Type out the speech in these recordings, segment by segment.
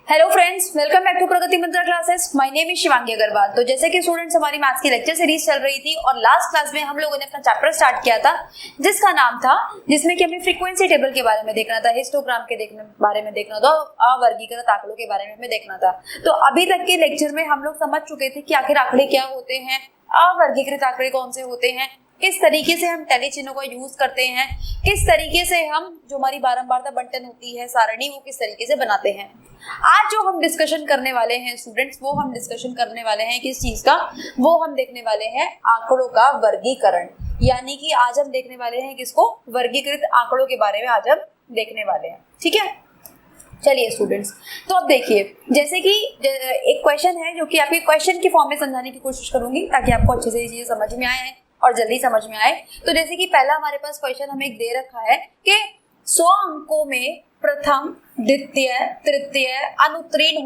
Hello friends, welcome back to Pragati Mantra classes. My name is Shivangi Agarwal. तो जैसे कि स्टूडेंट्स, हमारी मैथ्स की लेक्चर सीरीज चल रही थी और लास्ट क्लास में हम लोगों ने अपना चैप्टर स्टार्ट किया था जिसका नाम था, जिसमें कि हमें फ्रीक्वेंसी टेबल के बारे में देखना था, हिस्टोग्राम के बारे में देखना था, अवर्गीकृत आंकड़ों के बारे में हमें देखना था। तो अभी तक के लेक्चर में हम लोग समझ चुके थे कि आखिर आंकड़े क्या होते हैं, अवर्गीकृत आंकड़े कौन से होते हैं, किस तरीके से हम टैली चिन्हों का यूज करते हैं, किस तरीके से हम जो हमारी बारंबारता बंटन होती है सारणी, वो किस तरीके से बनाते हैं। आज जो हम डिस्कशन करने वाले हैं स्टूडेंट्स, वो हम डिस्कशन करने वाले हैं किस चीज का, वो हम देखने वाले हैं आंकड़ों का वर्गीकरण। यानी कि आज हम देखने वाले हैं किसको, वर्गीकृत आंकड़ों के बारे में आज हम देखने वाले हैं। ठीक है, चलिए स्टूडेंट्स, तो अब देखिए, जैसे कि एक क्वेश्चन है जो कि आपके क्वेश्चन की फॉर्म में समझाने की कोशिश करूंगी ताकि आपको अच्छे से ये चीजें समझ में आए और जल्दी समझ में आए। तो जैसे कि पहला हमारे पास क्वेश्चन हमें एक दे रखा है कि 100 अंकों में प्रथम, द्वितीय, तृतीय अनुत्तीर्ण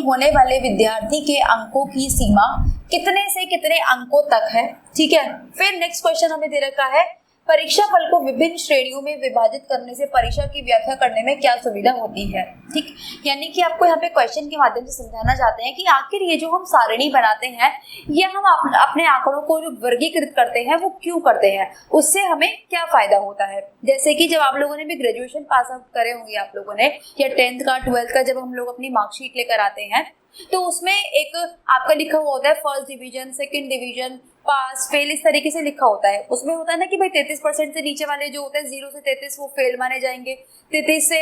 होने वाले विद्यार्थी के अंकों की सीमा कितने से कितने अंकों तक है। ठीक है, फिर नेक्स्ट क्वेश्चन हमें दे रखा है, परीक्षा फल को विभिन्न श्रेणियों में विभाजित करने से परीक्षा की व्याख्या करने में क्या सुविधा होती है। ठीक, यानी कि आपको यहाँ पे क्वेश्चन के माध्यम से समझाना चाहते हैं कि आखिर ये जो हम सारणी बनाते हैं, ये हम अपने आंकड़ों को जो वर्गीकृत करते हैं वो क्यों करते हैं, उससे हमें क्या फायदा होता है। जैसे कि जब आप लोगों ने भी ग्रेजुएशन पास आउट करे होंगे आप लोगों ने, या 10th का 12th का, जब हम लोग अपनी मार्कशीट लेकर आते हैं तो उसमें एक आपका लिखा हुआ होता है फर्स्ट डिवीजन, सेकंड डिवीजन, पास, फेल, इस तरीके से लिखा होता है। उसमें होता है ना कि भाई 33% से नीचे वाले जो होते हैं 0 से 33 वो फेल माने जाएंगे, 33 से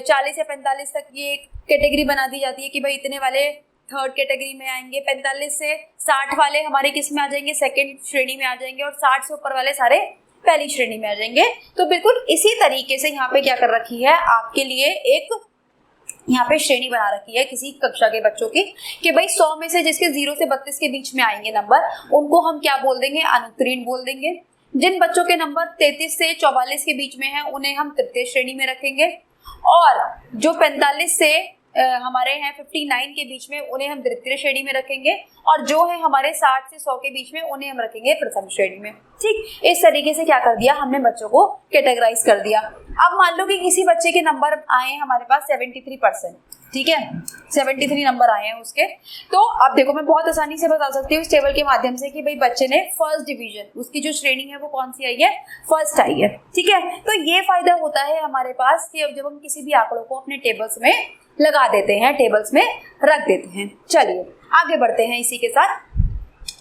40 या 45 तक ये एक कैटेगरी बना दी जाती है कि भाई इतने वाले थर्ड कैटेगरी में आएंगे, 45 से 60 वाले हमारे किस में आ जाएंगे, सेकंड श्रेणी में आ जाएंगे, और 60 से ऊपर वाले सारे पहली श्रेणी में आ जाएंगे। तो बिल्कुल इसी तरीके से यहाँ पे क्या कर रखी है आपके लिए, एक यहाँ पे श्रेणी बना रखी है किसी कक्षा के बच्चों की कि भाई 100 में से जिसके 0 से 32 के बीच में आएंगे नंबर, उनको हम क्या बोल देंगे, अनुत्तीर्ण बोल देंगे। जिन बच्चों के नंबर 33 से 44 के बीच में है उन्हें हम तृतीय श्रेणी में रखेंगे, और जो 45 से हमारे हैं 59 के बीच में उन्हें हम द्वितीय श्रेणी में रखेंगे, और जो है हमारे 60 से 100 के बीच में उन्हें हम रखेंगे प्रथम श्रेणी में। ठीक, इस तरीके से क्या कर दिया हमने, बच्चों को कैटेगराइज कर दिया। अब मान लो कि किसी बच्चे के नंबर आए हैं हमारे पास 73%, ठीक है, 73 नंबर आए हैं उसके। तो अब देखो, मैं बहुत आसानी से बता सकती हूँ इस टेबल के माध्यम से कि भाई बच्चे ने फर्स्ट डिवीजन, उसकी जो श्रेणी है वो कौन सी आई है, फर्स्ट आई है। ठीक है, तो ये फायदा होता है हमारे पास कि अब जब हम किसी भी आंकड़ों को अपने टेबल्स में लगा देते हैं, टेबल्स में रख देते हैं। चलिए आगे बढ़ते हैं इसी के साथ।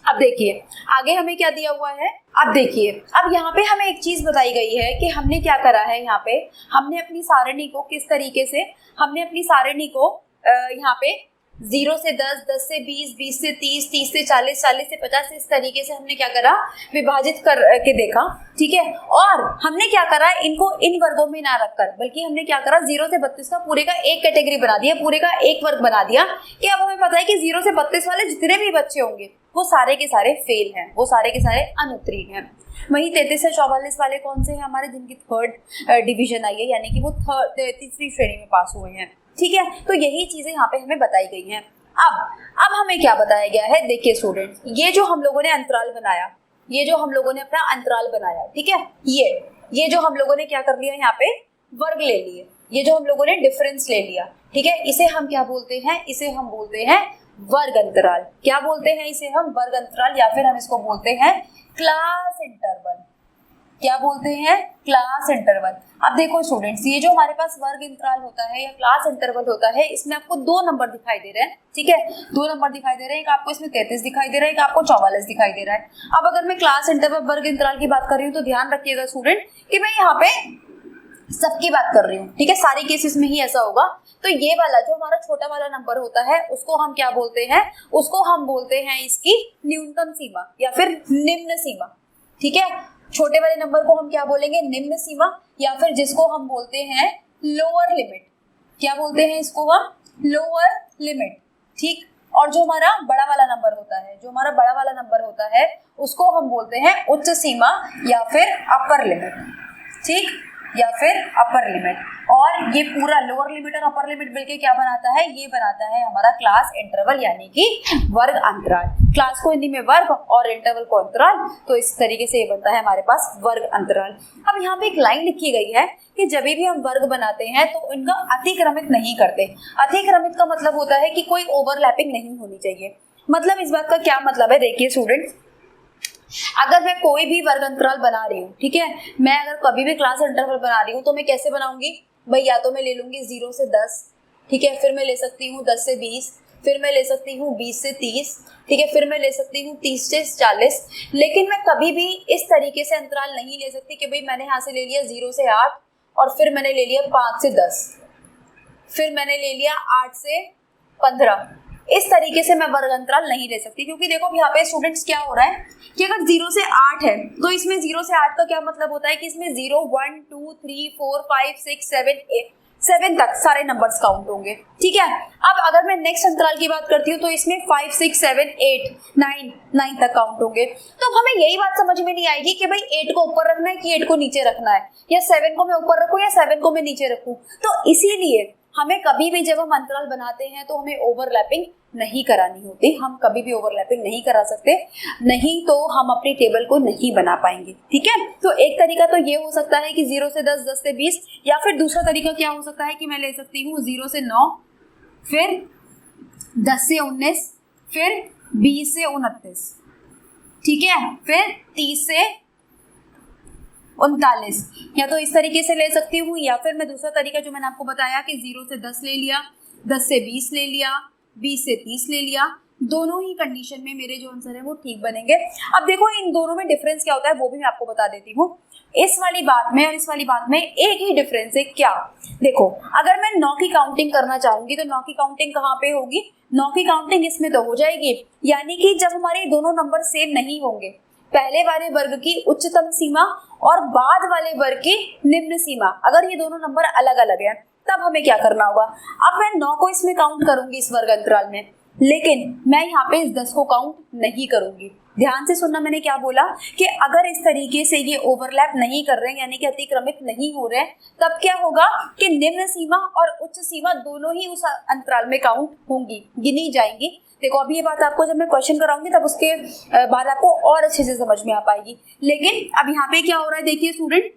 अब देखिए आगे हमें क्या दिया हुआ है। अब देखिए, अब यहाँ पे हमें एक चीज बताई गई है कि हमने क्या करा है, यहाँ पे हमने अपनी सारणी को किस तरीके से, हमने अपनी सारणी को यहाँ पे 0 से 10, 10 से 20, 20 से 30, 30 से 40, 40 से 50, इस तरीके से हमने क्या करा, विभाजित कर के देखा। ठीक है, और हमने क्या करा, इनको इन वर्गों में ना रखकर, बल्कि हमने क्या करा, 0 से 32 का पूरे का एक कैटेगरी बना दिया, पूरे का एक वर्ग बना दिया कि अब हमें पता है कि 0 से 32 वाले जितने भी बच्चे होंगे वो सारे के सारे फेल हैं, वो सारे के सारे अनुत्तीर्ण हैं। वहीं 33 से 44 वाले कौन से हैं हमारे, जिनकी थर्ड डिवीजन आई है, यानी कि वो तीसरी श्रेणी में पास हुए हैं। ठीक है, तो यही चीजें यहाँ पे हमें बताई गई हैं। अब हमें क्या बताया गया है, देखिए स्टूडेंट्स, ये जो हम लोगों ने अंतराल बनाया, ये जो हम लोगों ने अपना अंतराल बनाया, ठीक है, ये जो हम लोगों ने क्या कर लिया, यहाँ पे वर्ग ले लिए, ये जो हम लोगों ने डिफरेंस ले लिया, ठीक है, इसे हम क्या बोलते हैं, इसे हम बोलते हैं वर्ग अंतराल। क्या बोलते हैं इसे हम, वर्ग अंतराल, या फिर हम इसको बोलते हैं क्लास इंटरवल। क्या बोलते हैं, क्लास इंटरवल। अब देखो स्टूडेंट्स, ये जो हमारे पास वर्ग इंतराल होता है या क्लास इंटरवल होता है, इसमें आपको 2 नंबर दिखाई दे रहे हैं। ठीक है, 2 नंबर दिखाई दे रहे हैं, एक आपको इसमें 33 दिखाई दे रहा है, एक आपको 44 दिखाई दे रहा है। अब अगर मैं क्लास इंटरवल वर्ग इंतराल की बात कर रही हूँ तो ध्यान रखिएगा स्टूडेंट कि मैं यहाँ पे सबकी बात कर रही हूँ। ठीक है, सारे केसेस में ही ऐसा होगा। तो ये वाला जो हमारा छोटा वाला नंबर होता है उसको हम क्या बोलते हैं, उसको हम बोलते हैं इसकी न्यूनतम सीमा या फिर निम्न सीमा। ठीक है, छोटे वाले नंबर को हम क्या बोलेंगे, निम्न सीमा, या फिर जिसको हम बोलते हैं लोअर लिमिट। क्या बोलते हैं इसको हम, लोअर लिमिट। ठीक, और जो हमारा बड़ा वाला नंबर होता है, जो हमारा बड़ा वाला नंबर होता है उसको हम बोलते हैं उच्च सीमा या फिर अपर लिमिट। ठीक, या फिर अपर लिमिट, और ये पूरा लोअर लिमिट और अपर लिमिट मिलके क्या बनाता है, ये बनाता है हमारा क्लास इंटरवल यानी कि वर्ग अंतराल। क्लास को हिंदी में वर्ग और इंटरवल को अंतराल, तो इस तरीके से ये बनता है हमारे पास वर्ग अंतराल। अब यहाँ पे एक लाइन लिखी गई है कि जब भी हम वर्ग बनाते हैं तो इनका अतिक्रमित नहीं करते। अतिक्रमित का मतलब होता है कि कोई ओवरलैपिंग नहीं होनी चाहिए। मतलब इस बात का क्या मतलब है, देखिए स्टूडेंट, अगर मैं कोई भी वर्ग अंतराल बना रही हूँ, ठीक है, मैं अगर कभी भी क्लास इंटरवल बना रही हूँ तो मैं कैसे बनाऊंगी भाई, या तो मैं ले लूंगी 0 से 10, ठीक है, फिर मैं ले सकती हूँ 10 से 20, फिर मैं ले सकती हूँ 20 से 30, ठीक है, फिर मैं ले सकती हूँ 30 से 40। लेकिन मैं कभी भी इस तरीके से अंतराल नहीं ले सकती कि भाई मैंने यहाँ से ले लिया 0 से 8 और फिर मैंने ले लिया 5 से 10, फिर मैंने ले लिया 8 से 15। इस तरीके से मैं वर्ग अंतराल नहीं ले सकती, क्योंकि देखो यहाँ पे स्टूडेंट्स क्या हो रहा है कि अगर 0 से 8 है तो इसमें 0 से 8 का क्या मतलब होता है कि इसमें 0 1 2 3 4 5 6 7 8 7 तक सारे नंबर्स काउंट होंगे, ठीक है। अब अगर मैं नेक्स्ट अंतराल की बात करती हूँ तो इसमें 5 6 7 8 9 तक काउंट होंगे। तो हमें यही बात समझ में नहीं आएगी कि भाई 8 को ऊपर रखना है कि 8 को नीचे रखना है, या 7 को मैं ऊपर रखूँ या 7 को मैं नीचे रखूँ। तो इसीलिए हमें कभी भी जब हम अंतराल बनाते हैं तो हमें ओवरलैपिंग नहीं करानी होती, हम कभी भी ओवरलैपिंग नहीं करा सकते, नहीं तो हम अपनी टेबल को नहीं बना पाएंगे, ठीक है। तो एक तरीका तो ये हो सकता है कि 0 से 10, 10 से 20, या फिर दूसरा तरीका क्या हो सकता है कि मैं ले सकती हूँ 0 से 9, फिर 10 से 19, फिर 20 से 29, ठीक है, फिर 30 से 39, या तो इस तरीके से ले सकती हूँ, या फिर मैं दूसरा तरीका जो मैंने आपको बताया कि 0 से 10 ले लिया, 10 से 20 ले लिया, 20 से 30 ले लिया। दोनों ही कंडीशन में मेरे जो आंसर है वो ठीक बनेंगे। अब देखो इन दोनों में डिफरेंस क्या होता है वो भी मैं आपको बता देती हूँ। इस वाली बात में और इस वाली बात में एक ही डिफरेंस है, क्या, देखो अगर मैं 9 की काउंटिंग करना चाहूंगी तो 9 की काउंटिंग कहाँ पे होगी, 9 की काउंटिंग इसमें तो हो जाएगी, यानी कि जब हमारे दोनों नंबर सेम नहीं होंगे, पहले वाले वर्ग की उच्चतम सीमा और बाद वाले वर्ग की निम्न सीमा, अगर ये दोनों नंबर अलग अलग हैं तब हमें क्या करना होगा। अब मैं 9 को इसमें काउंट करूंगी इस वर्ग अंतराल में, लेकिन मैं यहाँ पे इस 10 को काउंट नहीं करूंगी। ध्यान से सुनना, मैंने क्या बोला कि अगर इस तरीके से ये ओवरलैप नहीं कर रहे हैं यानी कि अतिक्रमित नहीं हो रहे हैं, तब क्या होगा कि निम्न सीमा और उच्च सीमा दोनों ही उस अंतराल में काउंट होंगी, गिनी जाएंगी। देखो अभी ये बात आपको जब मैं क्वेश्चन कराऊंगी तब उसके बाद आपको और अच्छे से समझ में आ पाएगी। लेकिन अब यहाँ पे क्या हो रहा है, देखिए स्टूडेंट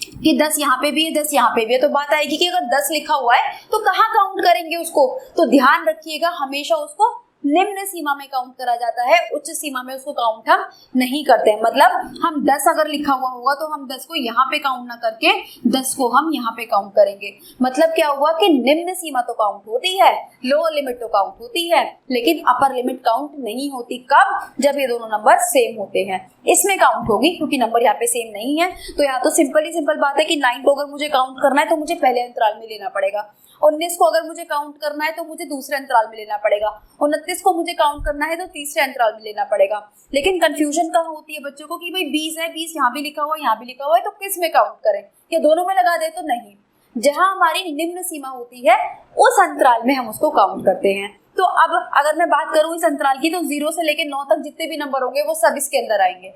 कि 10 यहाँ पे भी है, 10 यहाँ पे भी है, तो बात आएगी कि अगर 10 लिखा हुआ है तो कहाँ काउंट करेंगे उसको, तो ध्यान रखिएगा हमेशा उसको निम्न सीमा में काउंट करा जाता है, उच्च सीमा में उसको काउंट हम नहीं करते हैं। मतलब हम 10 अगर लिखा हुआ होगा तो हम 10 को यहाँ पे काउंट ना करके 10 को हम यहाँ पे काउंट करेंगे। मतलब क्या हुआ कि निम्न सीमा तो काउंट होती है, लोअर लिमिट तो काउंट होती है, लेकिन अपर लिमिट काउंट नहीं होती। कब, जब ये दोनों नंबर सेम होते हैं, इसमें काउंट होगी, क्योंकि नंबर यहाँ पे सेम नहीं है। तो यहाँ तो सिंपल बात है कि 9 को अगर मुझे काउंट करना है तो मुझे पहले अंतराल में लेना पड़ेगा, 19 को अगर मुझे काउंट करना है तो मुझे दूसरे अंतराल में लेना पड़ेगा, 29 को मुझे काउंट करना है तो तीसरे अंतराल में लेना पड़ेगा। लेकिन कंफ्यूजन कहाँ होती है बच्चों को कि भाई 20 है, 20 यहाँ भी लिखा हुआ है यहाँ भी लिखा हुआ है, तो किस में काउंट करें, या दोनों में लगा दे, तो नहीं, जहां हमारी निम्न सीमा होती है उस अंतराल में हम उसको काउंट करते हैं। तो अब अगर मैं बात करूं इस अंतराल की, तो 0 से लेकर 9 तक जितने भी नंबर होंगे वो सब इसके अंदर आएंगे।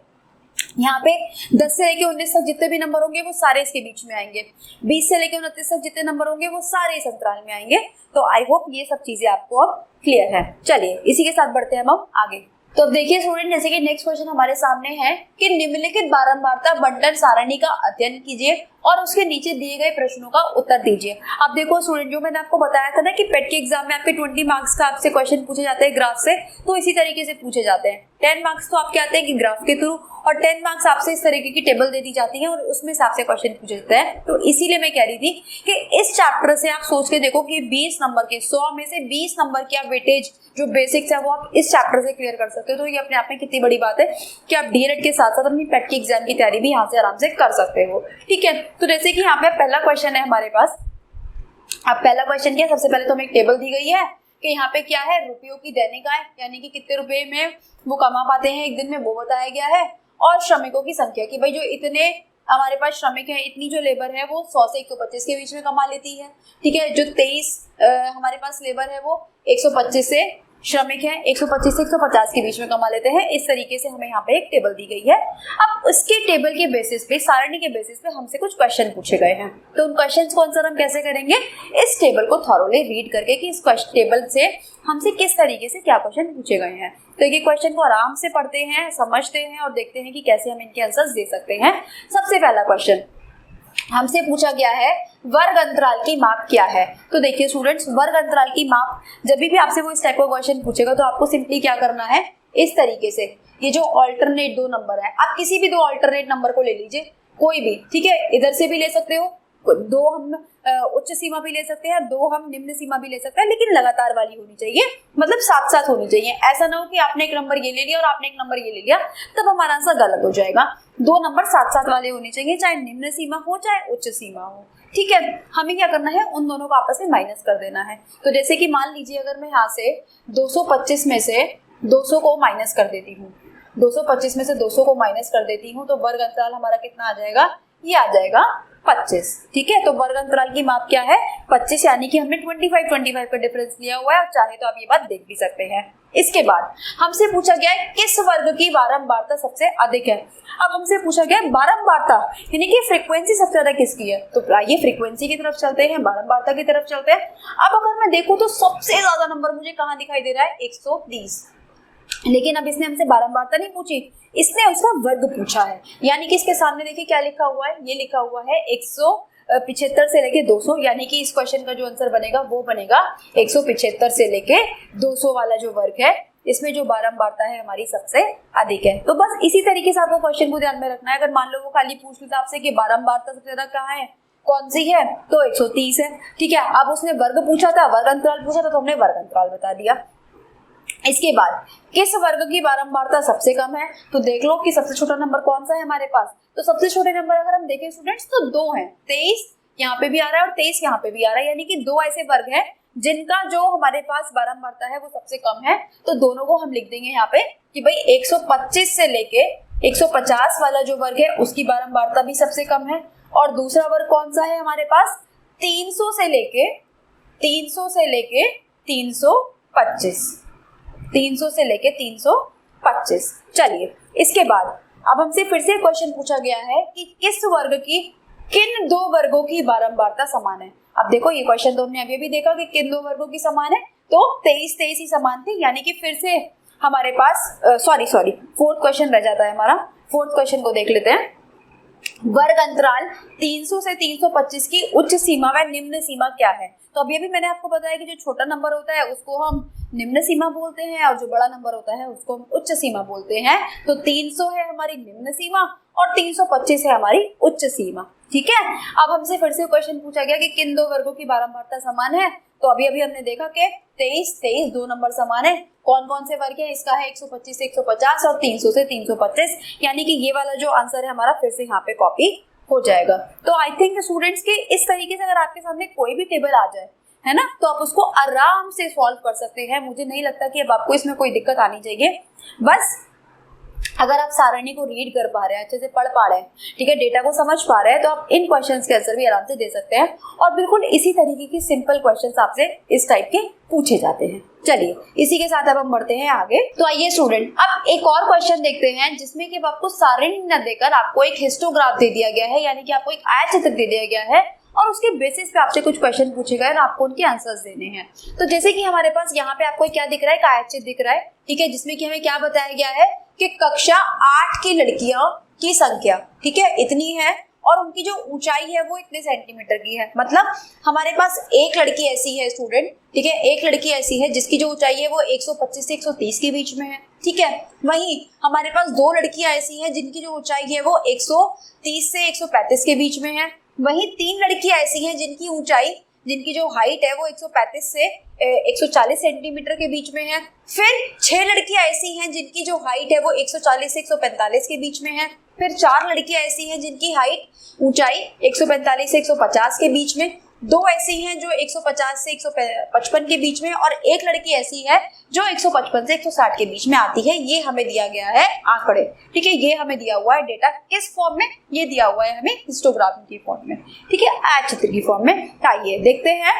यहाँ पे 10 से लेके 19 तक जितने भी नंबर होंगे वो सारे इसके बीच में आएंगे, 20 से लेके 29 तक जितने नंबर होंगे वो सारे इस अंतराल में आएंगे। तो आई होप ये सब चीजें आपको अब क्लियर है। चलिए इसी के साथ बढ़ते हैं हम आगे। तो अब देखिए स्टूडेंट, जैसे कि नेक्स्ट क्वेश्चन हमारे सामने है कि निम्नलिखित बारंबारता बंटन सारणी का अध्ययन कीजिए और उसके नीचे दिए गए प्रश्नों का उत्तर दीजिए। अब देखो स्टूडेंट, जो मैंने आपको बताया था ना कि पेट के एग्जाम में आपके 20 मार्क्स का आपसे क्वेश्चन पूछे जाते हैं ग्राफ से, तो इसी तरीके से पूछे जाते हैं। 10 मार्क्स तो आपके आते हैं कि ग्राफ के थ्रू, और 10 मार्क्स आपसे इस तरीके की टेबल दे दी जाती है और उसमें से आपसे क्वेश्चन पूछे जाते हैं। तो इसीलिए मैं कह रही थी कि इस चैप्टर से आप सोच के देखो कि 20 नंबर के 100 में से 20 नंबर की आप वेटेज जो बेसिक्स है वो आप इस चैप्टर से क्लियर कर सकते हो। तो ये अपने आप में कितनी बड़ी बात है कि आप डीएलएड के साथ साथ अपनी पेट की एग्जाम की तैयारी भी यहाँ से आराम से कर सकते हो, ठीक है। तो जैसे कि यहाँ पे पहला क्वेश्चन है हमारे पास। अब पहला क्वेश्चन क्या है, सबसे पहले तो हमें एक टेबल दी गई है कि यहाँ पे क्या है, रुपयों की दैनिक आय यानी कि कितने रुपए में वो कमा पाते हैं एक दिन में, वो बताया गया है। और श्रमिकों की संख्या कि भाई जो इतने हमारे पास श्रमिक हैं, इतनी जो लेबर है वो 100 से 125 के बीच में कमा लेती है, ठीक है। जो 23 हमारे पास लेबर है वो 125 से श्रमिक हैं 125 से 150 के बीच में कमा लेते हैं। इस तरीके से हमें यहाँ पे एक टेबल दी गई है। अब उसके टेबल के बेसिस पे, सारणी के बेसिस पे हमसे कुछ क्वेश्चन पूछे गए हैं, तो उन क्वेश्चंस को आंसर हम कैसे करेंगे, इस टेबल को थॉरोली रीड करके कि इस टेबल से हमसे किस तरीके से क्या क्वेश्चन पूछे गए हैं। तो ये क्वेश्चन को आराम से पढ़ते हैं, समझते हैं और देखते हैं कि कैसे हम इनके आंसर्स दे सकते हैं। सबसे पहला क्वेश्चन हमसे पूछा गया है, वर्ग अंतराल की माप क्या है। तो देखिए स्टूडेंट्स, वर्ग अंतराल की माप, जब भी आपसे वो इस टाइप का क्वेश्चन पूछेगा तो आपको सिंपली क्या करना है, इस तरीके से ये जो ऑल्टरनेट दो नंबर है, आप किसी भी दो ऑल्टरनेट नंबर को ले लीजिए, कोई भी, ठीक है, इधर से भी ले सकते हो, दो हम उच्च सीमा भी ले सकते हैं, दो हम निम्न सीमा भी ले सकते हैं, लेकिन लगातार वाली होनी चाहिए, मतलब साथ साथ होनी चाहिए। ऐसा ना हो कि आपने एक नंबर ये ले लिया और आपने एक नंबर ये ले लिया, तब हमारा आंसर गलत हो जाएगा। दो नंबर साथ साथ वाले होने चाहिए, चाहे निम्न सीमा हो चाहे उच्च सीमा हो, ठीक है। हमें क्या करना है, उन दोनों को आपस में माइनस कर देना है। तो जैसे कि मान लीजिए अगर मैं यहाँ से 225 में से 200 को माइनस कर देती हूँ, 225 में से 200 को माइनस कर देती हूँ, तो वर्ग अंतराल हमारा कितना आ जाएगा, ये आ जाएगा 25, ठीक है। तो वर्ग अंतराल की माप क्या है, 25, यानी कि हमने 25 का डिफरेंस लिया हुआ है, और चाहे तो आप ये बात देख भी सकते हैं। इसके बाद हमसे पूछा गया है किस वर्ग की बारंबारता सबसे अधिक है। अब हमसे पूछा गया है बारंबारता, यानी कि फ्रीक्वेंसी सबसे ज्यादा किसकी है। तो आइए फ्रीक्वेंसी की तरफ चलते हैं, बारंबारता की तरफ चलते हैं। अब अगर मैं देखूं तो सबसे ज्यादा नंबर मुझे कहाँ दिखाई दे रहा है, 120, लेकिन अब इसने हमसे बारंबारता नहीं पूछी, इसने उसका वर्ग पूछा है। यानी कि इसके सामने देखिए क्या लिखा हुआ है, ये लिखा हुआ है 175 से लेके 200, यानी कि इस क्वेश्चन का जो आंसर बनेगा वो बनेगा 175 से लेके 200 वाला जो वर्ग है, इसमें जो बारंबारता है हमारी सबसे अधिक है। तो बस इसी तरीके से आपको क्वेश्चन को ध्यान में रखना है। अगर मान लो वो खाली पूछ लेता आपसे कि बारंबारता सबसे ज्यादा कहाँ है, कौन सी है, तो 130 है, ठीक है। अब उसने वर्ग पूछा था, वर्ग अंतराल पूछा था, तो हमने वर्ग अंतराल बता दिया। इसके बाद किस वर्ग की बारंबारता सबसे कम है, तो देख लो कि सबसे छोटा नंबर कौन सा है हमारे पास। तो सबसे छोटे नंबर अगर हम देखें स्टूडेंट्स तो दो हैं, 23 यहाँ पे भी आ रहा है और 23 यहाँ पे भी आ रहा है, यानी कि दो ऐसे वर्ग हैं जिनका जो हमारे पास बारंबारता है वो सबसे कम है। तो दोनों को हम लिख देंगे यहाँ पे कि भाई 125 से लेके 150 वाला जो वर्ग है उसकी बारंबारता भी सबसे कम है, और दूसरा वर्ग कौन सा है हमारे पास, 300 से लेके 325। चलिए इसके बाद अब हमसे फिर से क्वेश्चन पूछा गया है कि किस वर्ग की किन दो वर्गों की बारंबारता समान है। अब देखो ये क्वेश्चन तो हमने अभी भी देखा कि किन दो वर्गों की समान है, तो 23 ही समान थे, यानी कि फिर से हमारे पास फोर्थ क्वेश्चन रह जाता है हमारा। फोर्थ क्वेश्चन को देख लेते हैं। वर्ग अंतराल 300 से 325 की उच्च सीमा व निम्न सीमा क्या है। तो अभी अभी मैंने आपको बताया कि जो छोटा नंबर होता है उसको हम निम्न सीमा बोलते हैं और जो बड़ा नंबर होता है उसको हम उच्च सीमा बोलते हैं। तो 300 है हमारी निम्न सीमा और 325 है हमारी उच्च सीमा, ठीक है। अब हमसे फिर से क्वेश्चन पूछा गया कि किन दो वर्गों की बारंबारता समान है। तो अभी अभी हमने देखा कि 23 दो नंबर समान है। कौन कौन से वर्ग है, इसका है 125 से 150 और 300 से 325, यानी कि ये वाला जो आंसर है हमारा फिर से यहाँ पे कॉपी हो जाएगा। तो आई थिंक स्टूडेंट्स के इस तरीके से अगर आपके सामने कोई भी टेबल आ जाए, है ना, तो आप उसको आराम से सॉल्व कर सकते हैं। मुझे नहीं लगता कि अब आपको इसमें कोई दिक्कत आनी चाहिए। बस अगर आप सारणी को रीड कर पा रहे हैं, अच्छे से पढ़ पा रहे हैं, ठीक है, डेटा को समझ पा रहे हैं, तो आप इन क्वेश्चंस के आंसर भी आराम से दे सकते हैं। और बिल्कुल इसी तरीके की सिंपल क्वेश्चंस आपसे इस टाइप के पूछे जाते हैं। चलिए इसी के साथ अब हम बढ़ते हैं आगे। तो आइए स्टूडेंट अब एक और क्वेश्चन देखते हैं जिसमें कि आपको सारणी न देकर आपको एक हिस्टोग्राफ दे दिया गया है, यानी कि आपको एक आयतचित्र दे दिया गया है और उसके बेसिस पे आपसे कुछ क्वेश्चन पूछे गए और आपको उनके आंसर्स देने हैं। तो जैसे कि हमारे पास यहाँ पे आपको क्या दिख रहा है, एक आयतचित्र दिख रहा है, ठीक है, जिसमें कि हमें क्या बताया गया है कि कक्षा 8 की लड़कियों की संख्या, ठीक है, इतनी है और उनकी जो ऊंचाई है वो इतने सेंटीमीटर की है। मतलब हमारे पास एक लड़की ऐसी है स्टूडेंट, ठीक है, एक लड़की ऐसी है जिसकी जो ऊंचाई है वो 125 से 130 के बीच में है, ठीक है। वहीं हमारे पास दो लड़कियां ऐसी हैं जिनकी जो ऊंचाई है वो 130 से 135 के बीच में है। वहीं तीन लड़कियां ऐसी हैं जिनकी ऊंचाई, जिनकी जो हाइट है वो 135 से 140 सेंटीमीटर के बीच में है। फिर 6 लड़कियां ऐसी हैं जिनकी जो हाइट है वो 140 से 145 के बीच में है। फिर 4 लड़कियां ऐसी हैं जिनकी हाइट ऊंचाई 145 से 150 के बीच में। 2 ऐसी हैं जो 150 से 155 के बीच में, और एक लड़की ऐसी है जो 155 से 160 के बीच में आती है। ये हमें दिया गया है आंकड़े, ठीक है, ये हमें दिया हुआ है डेटा। किस फॉर्म में ये दिया हुआ है, हमें हिस्टोग्राफी की फॉर्म में, ठीक है, आयतचित्र की फॉर्म में। आइए देखते हैं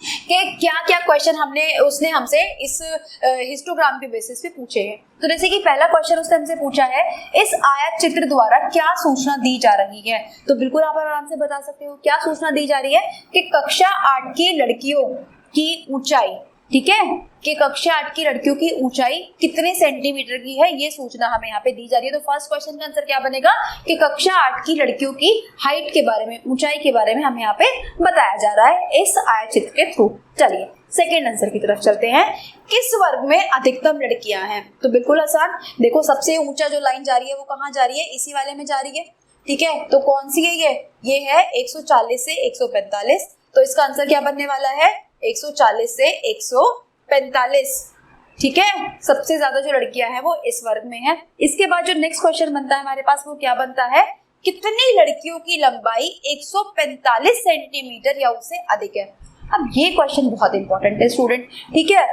कि क्या क्या क्वेश्चन उसने हमसे इस हिस्टोग्राम के बेसिस पे पूछे हैं। तो जैसे कि पहला क्वेश्चन उसने हमसे पूछा है, इस आयत चित्र द्वारा क्या सूचना दी जा रही है। तो बिल्कुल आप आराम से बता सकते हो क्या सूचना दी जा रही है कि कक्षा 8 की लड़कियों की ऊंचाई, ठीक है, कि कक्षा 8 की लड़कियों की ऊंचाई कितने सेंटीमीटर की है, ये सूचना हमें यहाँ पे दी जा रही है। तो फर्स्ट क्वेश्चन का आंसर क्या बनेगा कि कक्षा 8 की लड़कियों की हाइट के बारे में, ऊंचाई के बारे में हमें यहाँ पे बताया जा रहा है इस आयत चित्र के थ्रू। चलिए सेकेंड आंसर की तरफ चलते हैं, किस वर्ग में अधिकतम लड़कियां हैं। तो बिल्कुल आसान, देखो सबसे ऊंचा जो लाइन जा रही है वो कहाँ जा रही है, इसी वाले में जा रही है, ठीक है। तो कौन सी है ये है 140 से 145। तो इसका आंसर क्या बनने वाला है 140 से 145, ठीक है। सबसे ज्यादा जो लड़कियां हैं वो इस वर्ग में है। इसके बाद जो नेक्स्ट क्वेश्चन बनता है हमारे पास वो क्या बनता है, कितनी लड़कियों की लंबाई 145 सेंटीमीटर या उससे अधिक है। अब ये क्वेश्चन बहुत इंपॉर्टेंट है स्टूडेंट, ठीक है,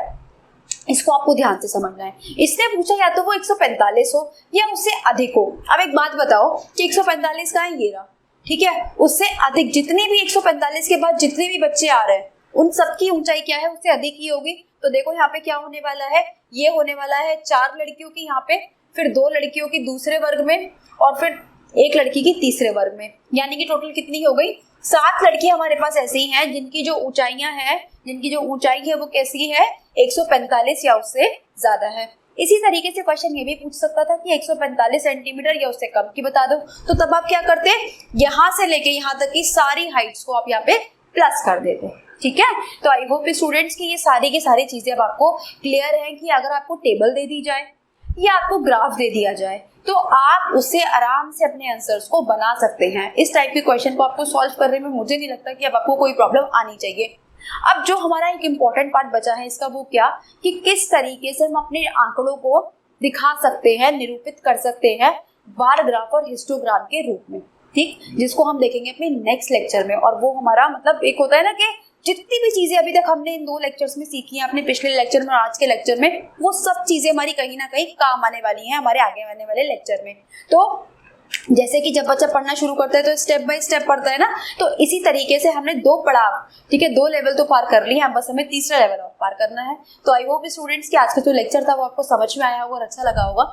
इसको आपको ध्यान से समझना है। इसने पूछा या तो वो 145 हो या उससे अधिक हो। अब एक बात बताओ कि 145 का है ये रहा, ठीक है, उससे अधिक जितनी भी 145 के बाद जितने भी बच्चे आ रहे हैं उन सबकी ऊंचाई क्या है, उससे अधिक ही होगी। तो देखो यहाँ पे क्या होने वाला है, ये होने वाला है 4 लड़कियों की यहाँ पे, फिर 2 लड़कियों की दूसरे वर्ग में और फिर 1 लड़की की तीसरे वर्ग में, यानी कि टोटल कितनी हो गई 7 लड़कियां हमारे पास ऐसी हैं जिनकी जो ऊंचाइयां हैं, जिनकी जो ऊंचाई है वो कैसी है 145 या उससे ज्यादा है। इसी तरीके से क्वेश्चन ये भी पूछ सकता था कि 145 सेंटीमीटर या उससे कम की बता दो। तो तब आप क्या करते, यहाँ से लेके यहाँ तक की सारी हाइट्स को आप यहाँ पे प्लस कर देते, ठीक है। तो आई होप स्टूडेंट्स की ये सारी की सारी चीजें अब आपको क्लियर है कि अगर आपको टेबल दे दी जाए या आपको ग्राफ दे दिया जाए तो आप उससे आराम से अपने आंसर्स को बना सकते हैं। इस टाइप के क्वेश्चन को आपको सॉल्व करने में मुझे नहीं लगता कि अब आपको कोई प्रॉब्लम आनी चाहिए। अब जो हमारा एक इम्पॉर्टेंट पार्ट बचा है इसका वो क्या, कि किस तरीके से हम अपने आंकड़ों को दिखा सकते हैं, निरूपित कर सकते हैं बार ग्राफ और हिस्टोग्राम के रूप में, ठीक, जिसको हम देखेंगे अपने नेक्स्ट लेक्चर में। और वो हमारा मतलब एक होता है ना कि जितनी भी चीजें अभी तक हमने इन 2 लेक्चर्स में सीखी हैं, अपने पिछले लेक्चर में और आज के लेक्चर में, वो सब चीजें हमारी कहीं ना कहीं काम आने वाली हैं हमारे आगे आने वाले लेक्चर में। तो जैसे कि जब बच्चा पढ़ना शुरू करता है तो स्टेप बाय स्टेप पढ़ता है ना, तो इसी तरीके से हमने 2 पड़ाव, ठीक है, 2 लेवल तो पार कर लिए हैं, बस हमें तीसरा लेवल और पार करना है। तो आई होप स्टूडेंट्स कि आज का जो लेक्चर था वो आपको समझ में आया होगा और अच्छा लगा होगा।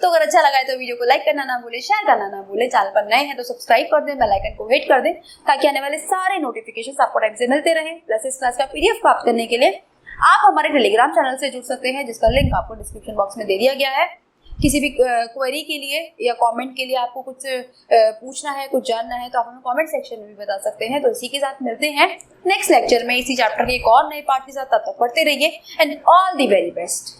तो अगर अच्छा लगा है तो वीडियो को लाइक करना ना भूले, शेयर करना ना भूले, चैनल पर नए हैं तो सब्सक्राइब कर दें, बेल आइकन को हिट कर दें ताकि आने वाले सारे नोटिफिकेशंस आपको टाइम से मिलते रहें। प्लस इस क्लास का PDF प्राप्त करने के लिए आप हमारे टेलीग्राम चैनल से जुड़ सकते हैं जिसका लिंक आपको डिस्क्रिप्शन बॉक्स में दे दिया गया है। किसी भी क्वेरी के लिए या कमेंट के लिए आपको कुछ पूछना है, कुछ जानना है तो आप हमें कमेंट सेक्शन में भी बता सकते हैं। तो इसी के साथ मिलते हैं नेक्स्ट लेक्चर में इसी चैप्टर के एक और नए पार्ट के साथ। तब तक पढ़ते रहिए and all the very best.